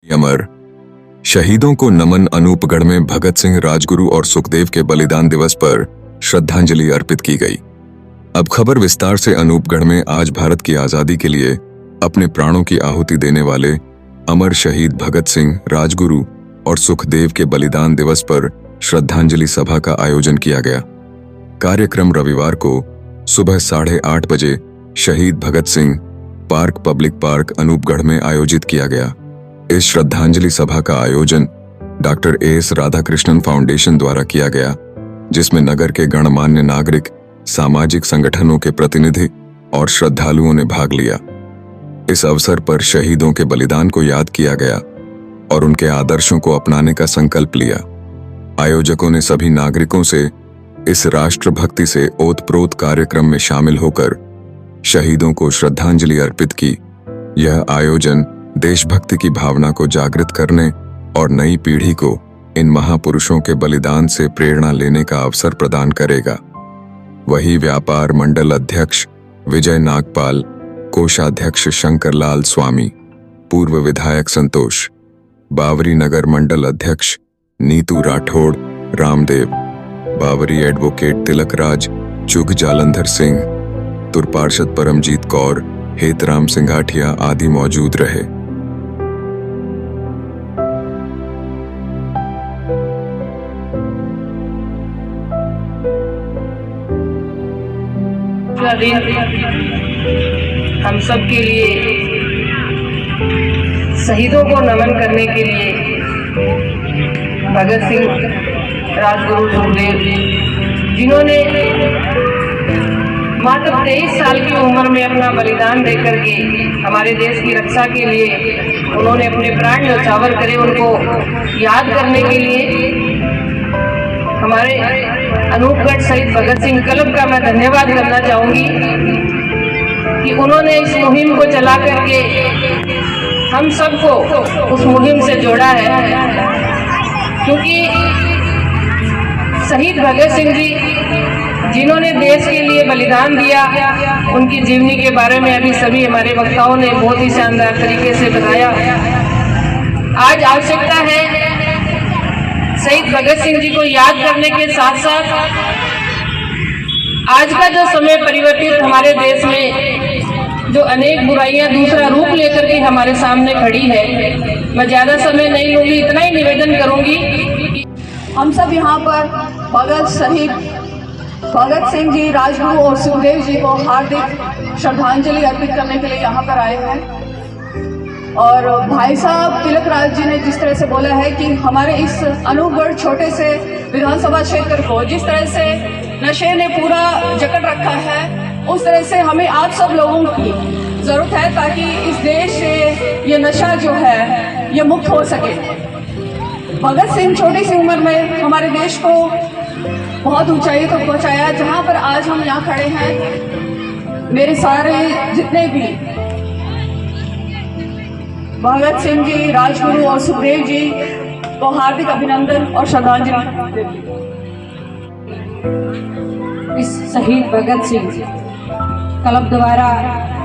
अमर शहीदों को नमन। अनूपगढ़ में भगत सिंह, राजगुरु और सुखदेव के बलिदान दिवस पर श्रद्धांजलि अर्पित की गई। अब खबर विस्तार से। अनूपगढ़ में आज भारत की आजादी के लिए अपने प्राणों की आहुति देने वाले अमर शहीद भगत सिंह, राजगुरु और सुखदेव के बलिदान दिवस पर श्रद्धांजलि सभा का आयोजन किया गया। कार्यक्रम रविवार को सुबह 8:30 बजे शहीद Bhagat Singh park, public park, Anupgarh में आयोजित किया गया। इस श्रद्धांजलि सभा का आयोजन डॉक्टर एस राधाकृष्णन फाउंडेशन द्वारा किया गया, जिसमें नगर के गणमान्य नागरिक, सामाजिक संगठनों के प्रतिनिधि और श्रद्धालुओं ने भाग लिया। इस अवसर पर शहीदों के बलिदान को याद किया गया और उनके आदर्शों को अपनाने का संकल्प लिया। आयोजकों ने सभी नागरिकों से इस राष्ट्रभक्ति से ओतप्रोत कार्यक्रम में शामिल होकर शहीदों को श्रद्धांजलि अर्पित की। यह आयोजन देशभक्ति की भावना को जागृत करने और नई पीढ़ी को इन महापुरुषों के बलिदान से प्रेरणा लेने का अवसर प्रदान करेगा। वहीं व्यापार मंडल अध्यक्ष विजय नागपाल, कोषाध्यक्ष शंकरलाल स्वामी, पूर्व विधायक संतोष, बावरी नगर मंडल अध्यक्ष नीतू राठौड़, रामदेव, बावरी एडवोकेट तिलकराज, चुग जालंधर सिंह, तुर पार्षद परमजीत कौर, हेतराम सिंघाठिया आदि मौजूद रहे। हम सब के लिए शहीदों को नमन करने के लिए भगत सिंह, राजगुरु, सुखदेव जिन्होंने मात्र 23 साल की उम्र में अपना बलिदान देकर के हमारे देश की रक्षा के लिए उन्होंने अपने प्राण न्यौछावर करे, उनको याद करने के लिए हमारे अनूपगढ़ शहीद भगत सिंह क्लब का मैं धन्यवाद करना चाहूंगी कि उन्होंने इस मुहिम को चला करके हम सबको उस मुहिम से जोड़ा है। क्योंकि शहीद भगत सिंह जी जिन्होंने देश के लिए बलिदान दिया, उनकी जीवनी के बारे में अभी सभी हमारे वक्ताओं ने बहुत ही शानदार तरीके से बताया। आज आवश्यकता है शहीद भगत सिंह जी को याद करने के साथ साथ आज का जो समय परिवर्तित हमारे देश में जो अनेक बुराइयां दूसरा रूप लेकर के हमारे सामने खड़ी है, मैं ज्यादा समय नहीं लूंगी, इतना ही निवेदन करूंगी। हम सब यहाँ पर शहीद भगत सिंह जी, राजगुरु और सुखदेव जी को हार्दिक श्रद्धांजलि अर्पित करने के लिए यहाँ पर आए हैं। और भाई साहब तिलकराज जी ने जिस तरह से बोला है कि हमारे इस अनूपगढ़ छोटे से विधानसभा क्षेत्र को जिस तरह से नशे ने पूरा जकड़ रखा है, उस तरह से हमें आप सब लोगों की जरूरत है ताकि इस देश से ये नशा जो है ये मुक्त हो सके। भगत सिंह छोटी सी उम्र में हमारे देश को बहुत ऊंचाई तक पहुंचाया। जहां पर आज हम यहाँ खड़े हैं, मेरे सारे जितने भी भगत सिंह जी, राजगुरु और सुखदेव जी को हार्दिक अभिनंदन और श्रद्धांजलि। इस शहीद भगत सिंह क्लब द्वारा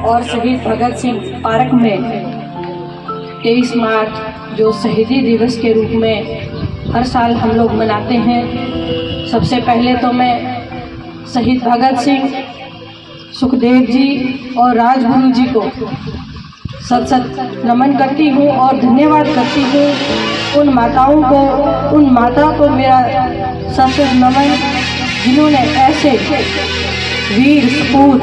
और शहीद भगत सिंह पार्क में 23 मार्च जो शहीदी दिवस के रूप में हर साल हम लोग मनाते हैं। सबसे पहले तो मैं शहीद भगत सिंह, सुखदेव जी और राजगुरु जी को सत नमन करती हूँ और धन्यवाद करती हूँ। उन माताओं को, उन माता को मेरा सत नमन जिन्होंने ऐसे वीर सपूत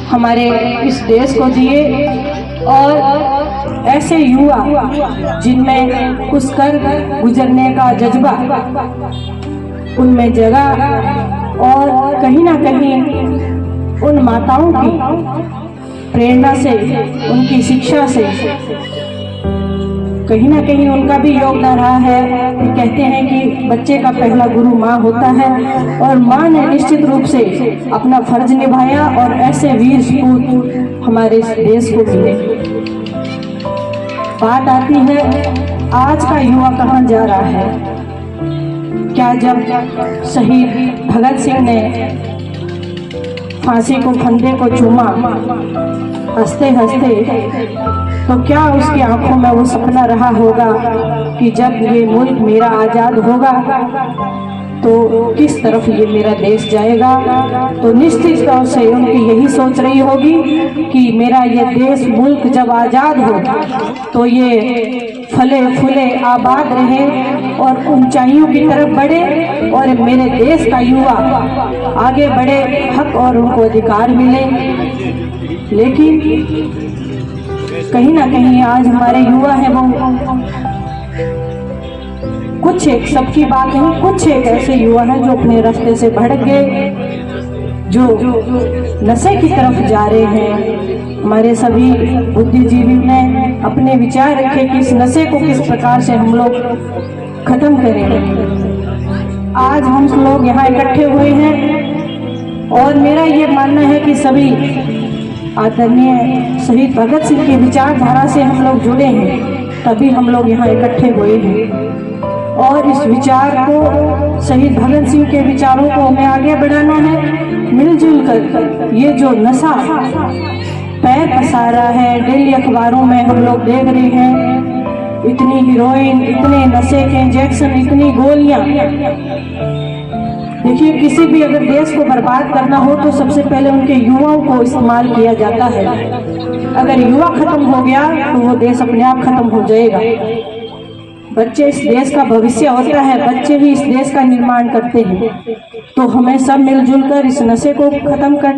हमारे इस देश को दिए और ऐसे युवा जिनमें कुछ कर गुजरने का जज्बा उनमें जगा और कहीं ना कहीं उन माताओं की प्रेरणा से, उनकी शिक्षा से कहीं ना कहीं उनका भी योगदान रहा है। कहते हैं कि बच्चे का पहला गुरु माँ होता है और माँ ने निश्चित रूप से अपना फर्ज निभाया और ऐसे वीर सपूत हमारे देश को मिले। बात आती है आज का युवा कहाँ जा रहा है। क्या जब शहीद भगत सिंह ने फांसी को फंदे को चूमा, हंसते हंसते तो क्या उसकी आंखों में वो सपना रहा होगा कि जब ये मुल्क मेरा आज़ाद होगा तो किस तरफ ये मेरा देश जाएगा। तो निश्चित तौर से उनकी यही सोच रही होगी कि मेरा ये देश मुल्क जब आज़ाद हो तो ये फले फूले आबाद रहे और ऊंचाइयों की तरफ बढ़े और मेरे देश का युवा आगे बढ़े, हक और उनको अधिकार मिले। लेकिन कहीं ना कहीं आज हमारे युवा हैं वो कुछ एक, सबकी बात नहीं, कुछ एक ऐसे युवा हैं जो अपने रास्ते से भटक गए, जो नशे की तरफ जा रहे हैं। हमारे सभी बुद्धिजीवी ने अपने विचार रखे कि इस नशे को किस प्रकार से हम लोग खत्म करेंगे। आज हम लोग यहाँ इकट्ठे हुए हैं और मेरा ये मानना है कि सभी आदरणीय शहीद भगत सिंह की विचारधारा से हम लोग जुड़े हैं, तभी हम लोग यहाँ इकट्ठे हुए हैं। और इस विचार को, शहीद भगत सिंह के विचारों को हमें आगे बढ़ाना है मिलजुल कर। ये जो नशा पैर पसारा है, डेली अखबारों में हम लोग देख रहे हैं, इतनी हीरोइन, इतने नशे के इंजेक्शन, इतनी गोलियां। देखिए, किसी भी अगर देश को बर्बाद करना हो तो सबसे पहले उनके युवाओं को इस्तेमाल किया जाता है। अगर युवा खत्म हो गया तो वो देश अपने आप खत्म हो जाएगा। बच्चे इस देश का भविष्य होता है, बच्चे ही इस देश का निर्माण करते हैं। तो हमें सब मिलजुल कर इस नशे को खत्म कर